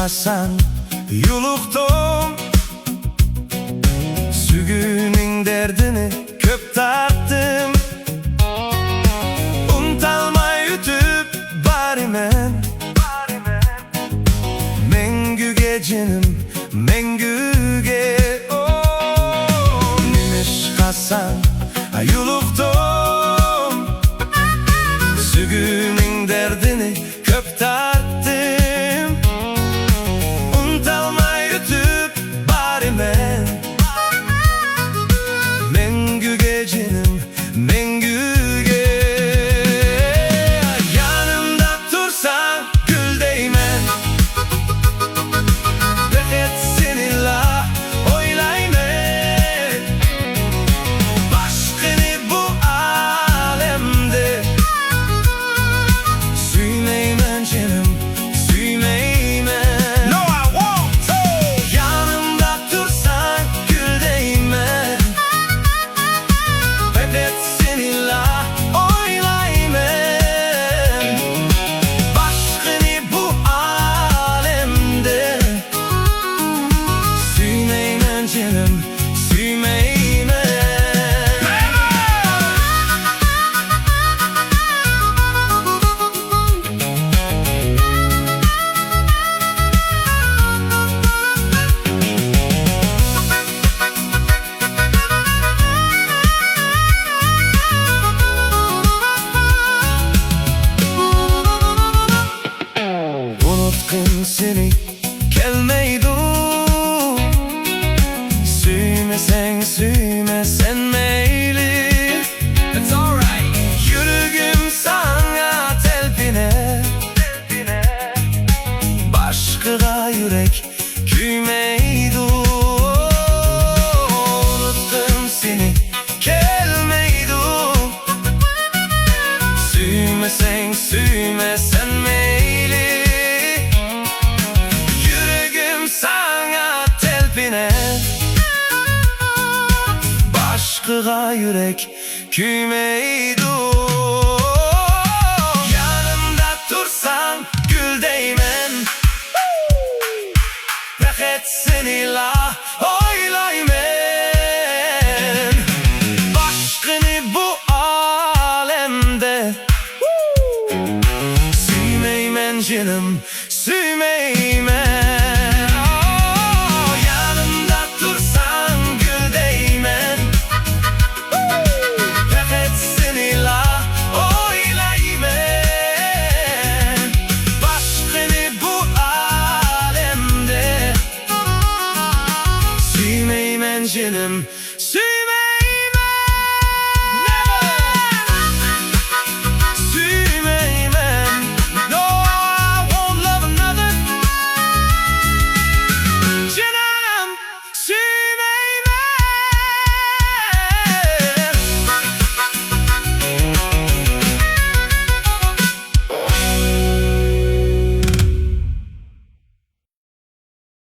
Hasan yuluqdum, sügünün derdini köp tarttım. Untalmay ütüp bari men, mengüge canım, mengüge. Nimiş Hasan yuluqdum, sügünün derdini köp tarttım. Mengüge canım, mengüge. Yanımda tursan gül değmen, Rehet seninle oylaymen. Başkını bu alemde süymeymen canım, süymeymen. No, I won't. Yanımda tursan gül değmen, Rehet seninle oylaymen. Başkını bu alemde süymeymen canım, süymeymen. Unuttum seni gelmeydi, süymesen süymesen meyli. It's alright. Yüreğim sana telpine, başka yürek küymeydi. Unuttum seni gelmeydi, süymesen süymesen meyli. Yüreğim sana telpine, başka yürek küymeydi. Yanımda tursan gül değmen, Rehet seninle oylaymen. Başkını bu alemde süymeymen canım, süymeymen.